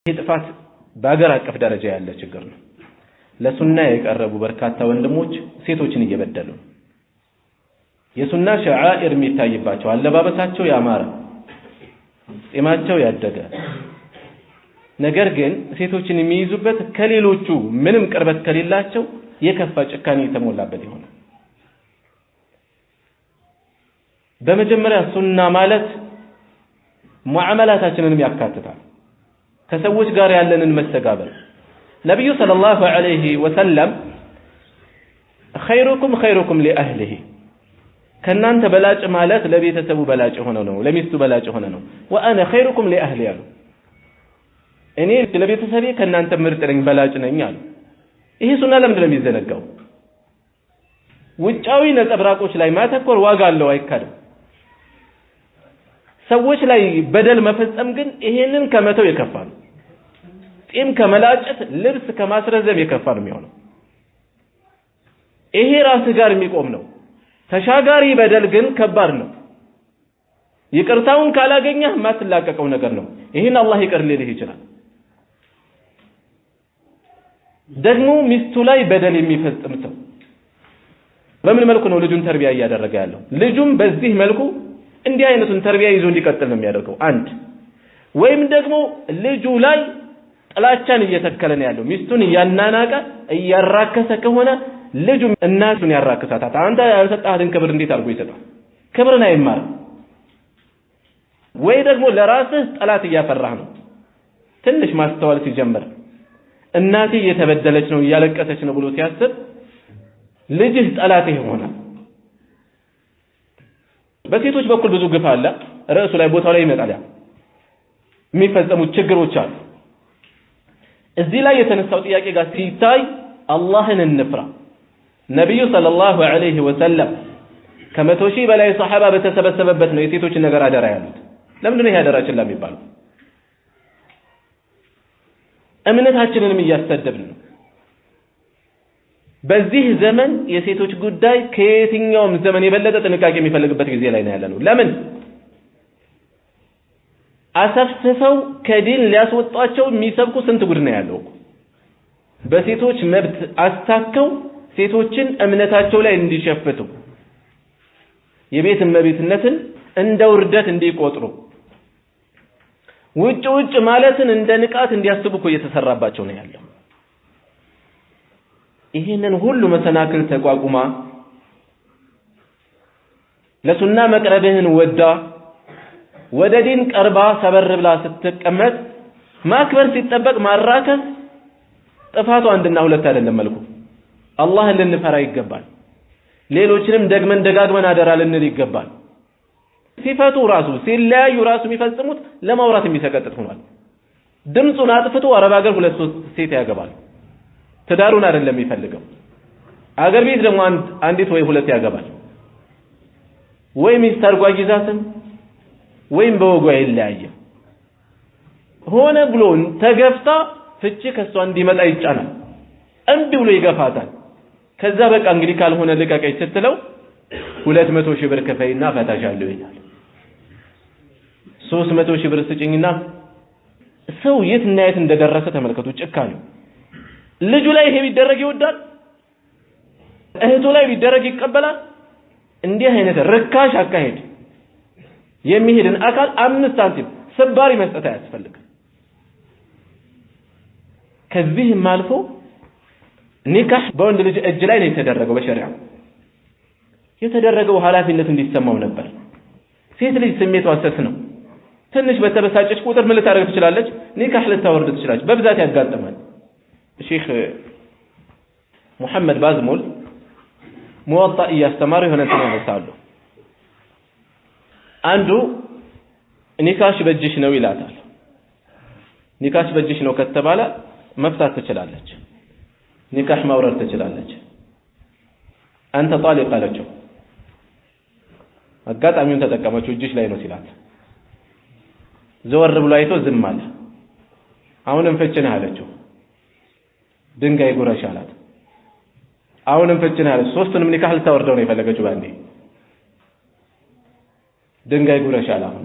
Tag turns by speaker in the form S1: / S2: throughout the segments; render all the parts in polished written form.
S1: ጥፋት በአገር አቀፍ ደረጃ ያለ ችግር ነው። ለሱና የቀረቡ በርካታ ወንድሞች ሴቶችን እየበደሉ የሱና ሸዓኢር የሚታይባቸው አለባበሳቸው ያማረ ጺማቸው ያደገ ነገር ግን ሴቶችን የሚይዙበት ከሌሎቹ ምንም ቅርበት ከሌላቸው የከፋ ጭካኔ የተሞላበት ይሆናል። በመጀመሪያ ሱና ማለት ሙዓመላታችንን ያካትታል። ከሰዎች ጋር ያለንን መስተጋብር ነብዩ ሰለላሁ ዐለይሂ ወሰለም ኸይሩኩም ኸይሩኩም ለአህሊሂ ከናንተ በላጭ ማለት ለቤተሰቡ በላጭ ሆነ ነው፣ ለሚስቱ በላጭ ሆነ ነው። ወአነ ኸይሩኩም ለአህሊ አሉ እኔ ለቤተሰቤ ከናንተ ምርጥ ነኝ በላጭ ነኝ አሉ። ይሄ ሱና ለምንድን ነው የሚዘነጋው? ውጫዊ ነጸብራቆች ላይ ማተኮር ዋጋ አለው አይካድም። ሰዎች ላይ በደል መፈጸም ግን ይሄንን ከመተው የከፋ ነው። ጢም ከመላጨት ልብስ ከማስረዘም የከፋ ነው የሚሆነው። ይሄ ራስ ጋር የሚቆም ነው። ተሻጋሪ በደል ግን ከባድ ነው። ይቅርታውን ካላገኘህ ማትላቀቀው ነገር ነው። ይሄን አላህ ይቅር ሊልህ ይችላል። ደግሞ ሚስቱ ላይ በደል የሚፈጽም ሰው በምን መልኩ ነው ልጁን ተርቢያ እያደረገ ያለው? ልጁም በዚህ መልኩ እንዲህ አይነቱን ተርቢያ ይዞ እንዲቀጥል ነው የሚያደርገው። አንድ ወይም ደግሞ ልጁ ላይ ጥላቻን እየተከለ ነው ያለው። ሚስቱን እያናናቀ እያራከሰ ከሆነ ልጁ እናቱን ያራክሳታል። አንተ ያልሰጣህን ክብር እንዴት አድርጎ ይሰጣል? ክብርን አይማርም። ወይ ደግሞ ለራስህ ጠላት እያፈራህ ነው። ትንሽ ማስተዋል ሲጀምር እናቴ እየተበደለች ነው እያለቀሰች ነው ብሎ ሲያስብ ልጅህ ጠላት ይሆናል። በሴቶች በኩል ብዙ ግፍ አለ። ርዕሱ ላይ ቦታው ላይ ይመጣል። የሚፈጸሙት ችግሮች አሉ። እዚህ ላይ የተነሳው ጥያቄ ጋር ሲታይ አላህን እንፍራ። ነብዩ ሰለላሁ ዐለይሂ ወሰለም ከመቶ ሺህ በላይ ሱሐባ በተሰበሰበበት ነው የሴቶች ነገር አደራ ያሉት። ለምንድን ነው ይሄ አደራችን ለሚባለው? እምነታችንንም እያስተደብን ነው። በዚህ ዘመን የሴቶች ጉዳይ ከየትኛውም ዘመን የበለጠ ጥንቃቄ የሚፈልግበት ጊዜ ላይ ነው ያለነው። ለምን? አሰፍስፈው ከዲን ሊያስወጣቸው የሚሰብኩ ስንት ጉድ ነው ያለው። በሴቶች መብት አስታከው ሴቶችን እምነታቸው ላይ እንዲሸፍቱ የቤት እመቤትነትን እንደ ውርደት እንዲቆጥሩ ውጭ ማለትን እንደ ንቃት እንዲያስቡ እኮ እየተሰራባቸው ነው ያለው። ይሄንን ሁሉ መሰናክል ተቋቁማ ለሱና መቅረብህን ወዳ ወደ ዲን ቀርባ ሰበር ብላ ስትቀመጥ ማክበር ሲጠበቅ ማራከስ ጥፋቱ አንድና ሁለት አይደለም መልኩ። አላህን ልንፈራ ይገባል። ሌሎችንም ደግመን ደጋግመን አደራ ልንል ይገባል። ሲፈቱ ራሱ ሲለያዩ ራሱ የሚፈጽሙት ለማውራት የሚሰቀጥጥ ሆኗል። ድምጹን አጥፍቶ አረብ ሀገር ሁለት ሶስት ሴት ያገባል። ትዳሩን አይደለም የሚፈልገው። አገር ቤት ደግሞ አንዲት ወይ ሁለት ያገባል። ወይ ሚስት አርጓጊ ዛትን ወይም በወጓ ይለያየ ሆነ ብሎ ተገፍታ ፍቺ ከሷ እንዲመጣ ይጫናል። እምቢ ብሎ ይገፋታል። ከዛ በቃ እንግዲህ ካልሆነ ልቀቀኝ ስትለው 200 ሺህ ብር ከፈይና ፈታሻለሁ ይላል። 300 ሺህ ብር ስጭኝና ሰው የትና የት እንደደረሰ ተመልከቱ። ጭካኔ ልጁ ላይ ይሄ ቢደረግ ይወዳል፣ እህቱ ላይ ቢደረግ ይቀበላል። እንዲህ አይነት ርካሽ አካሄድ የሚሄድን አካል 5 ሳንቲም ስባሪ መስጠት አያስፈልግም። ከዚህም አልፎ ኒካህ በወንድ ልጅ እጅ ላይ ነው የተደረገው። በሸሪዓ የተደረገው ኃላፊነት እንዲሰማው ነበር። ሴት ልጅ ስሜቷ ሰስ ነው። ትንሽ በተበሳጨች ቁጥር ምን ልታረግ ትችላለች? ኒካህ ልታወርድ ትችላለች። በብዛት ያጋጥማል። ሼክ ሙሐመድ ባዝሙል ሙወጣ እያስተማሩ የሆነ እንትን ያነሳሉ። አንዱ ኒካሽ በእጅሽ ነው ይላታል። ኒካሽ በእጅሽ ነው ከተባለ መፍታት ትችላለች፣ ኒካህ ማውረድ ትችላለች። አንተ ጣሊቅ አለችው። አጋጣሚውን ተጠቀመችው። እጅሽ ላይ ነው ሲላት ዘወር ብሎ አይቶ ዝም አለ። አሁንም ፍችነህ አለችው። ድንጋይ ጉረሽ አላት። አሁንም ፍችነህ አለች። ሶስቱንም ኒካህ ልታወርደው ነው የፈለገችው ባንዴ። ድንጋይ ጉረሽ አለ። አሁን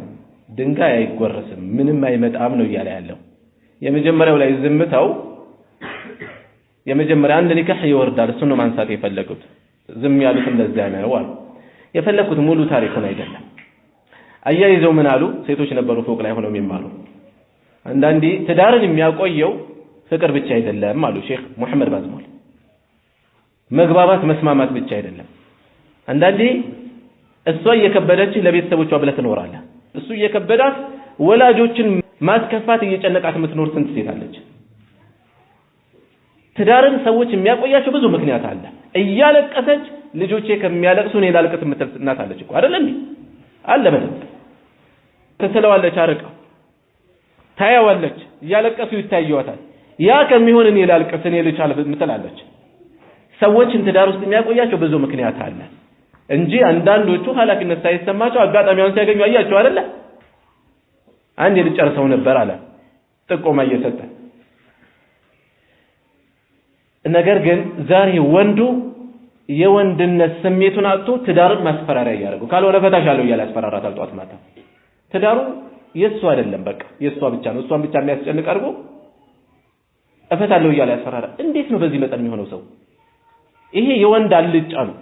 S1: ድንጋይ አይጎረስም ምንም አይመጣም ነው እያለ ያለው። የመጀመሪያው ላይ ዝምታው የመጀመሪያ አንድ ኒካህ ይወርዳል እሱ ነው ማንሳት የፈለጉት ዝም ያሉት እንደዚያ ነው አሉ የፈለኩት ሙሉ ታሪኩን አይደለም አያይዘው ምን አሉ ሴቶች ነበሩ ፎቅ ላይ ሆነው የሚማሩ አንዳንዴ ትዳርን የሚያቆየው ፍቅር ብቻ አይደለም አሉ ሼክ መሐመድ ባዝሙል መግባባት መስማማት ብቻ አይደለም አንዳንዴ እሷ እየከበደች ለቤተሰቦቿ ብለ ትኖራለህ እሱ እየከበዳት ወላጆችን ማስከፋት እየጨነቃት የምትኖር ስንት ሴት አለች ትዳርን ሰዎች የሚያቆያቸው ብዙ ምክንያት አለ እያለቀሰች ልጆቼ ከሚያለቅሱ እኔ ላልቅስ የምትል እናት አለች እኮ አይደል እንዴ አለ በደንብ ተሰለዋለች አርቃ ታያዋለች እያለቀሱ ይታየዋታል ያ ከሚሆን እኔ ላልቅስ እኔ ልቻል ምትላለች ሰዎችን ትዳር ውስጥ የሚያቆያቸው ብዙ ምክንያት አለ እንጂ አንዳንዶቹ ኃላፊነት ሳይሰማቸው አጋጣሚውን ሲያገኙ አያቸው አይደለ አንድ ልጨርሰው ነበር አለ ጥቆማ እየሰጠ ነገር ግን ዛሬ ወንዱ የወንድነት ስሜቱን አጥቶ ትዳርን ማስፈራሪያ ያደርገው ካልሆነ ፈታሻለው እያለ ያስፈራራታል ጧት ማታ ትዳሩ የሱ አይደለም በቃ የሷ ብቻ ነው እሷን ብቻ የሚያስጨንቅ አድርጎ እፈታለው እያለ ያስፈራራ እንዴት ነው በዚህ መጠን የሚሆነው ሰው ይሄ የወንድ አልጫ ነው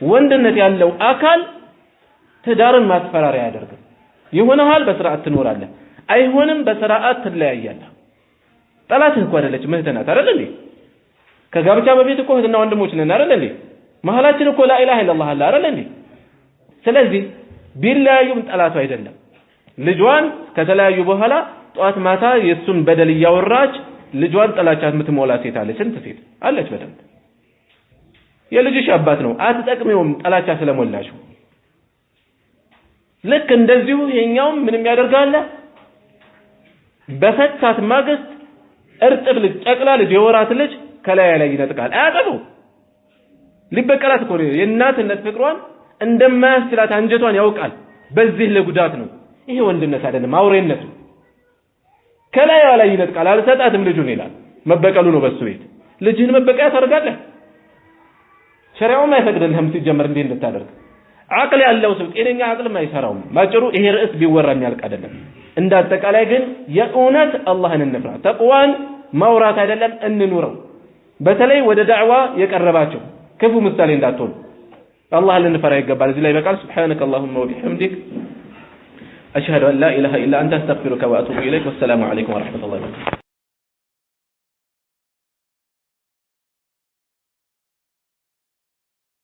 S1: ወንድነት ያለው አካል ትዳርን ማስፈራሪያ ያደርጋል ይሆነሃል በስርዓት ትኖራለህ አይሆንም በስርዓት ትለያያለህ ጠላትህ እኮ አይደለች ምህተናት አይደል እንዴ ከጋብቻ በፊት እኮ እህትና ወንድሞች ነን አይደል እንዴ መሐላችን እኮ ላኢላሃ ኢላላህ አለ አይደል እንዴ ስለዚህ ቢለያዩም ጠላቱ አይደለም ልጇን ከተለያዩ በኋላ ጧት ማታ የሱን በደል ያወራች ልጇን ጠላቻት የምትሞላ ሴት አለች እንት ሴት አለች በደንብ የልጅሽ አባት ነው አትጠቅሚውም ጠላቻ ስለሞላሽው ልክ እንደዚሁ የኛውም ምንም ያደርጋል በፈታት ማግስት እርጥብ ልጅ ጨቅላ ልጅ የወራት ልጅ ከላይ ላይ ይነጥቃል አያጠበው ሊበቀላት እኮ የእናትነት ፍቅሯን እንደማያስችላት አንጀቷን ያውቃል በዚህ ለጉዳት ነው ይሄ ወንድነት አይደለም አውሬነት ነው ከላይ ላይ ይነጥቃል አልሰጣትም ልጁን ይላል መበቀሉ ነው በሱ ቤት ልጅህን መበቀያ ታደርጋለህ ሸሪዓው ማይፈቅድልህም ሲጀመር እንዴ እንድታደርግ አቅል ያለው ሰው ጤነኛ አቅልም አይሰራውም ማጭሩ ይሄ ርዕስ ቢወራ የሚያልቅ አይደለም እንዳጠቃላይ ግን የእውነት አላህን እንፍራ ተቅዋን ማውራት አይደለም እንኑረው በተለይ ወደ ዳዕዋ የቀረባቸው ክፉ ምሳሌ እንዳትሆኑ አላህን ልንፈራ ይገባል እዚህ ላይ በቃል سبحانك اللهم وبحمدك أشهد أن لا إله إلا أنت أستغفرك وأتوب إليك والسلام عليكم ورحمة الله وبركاته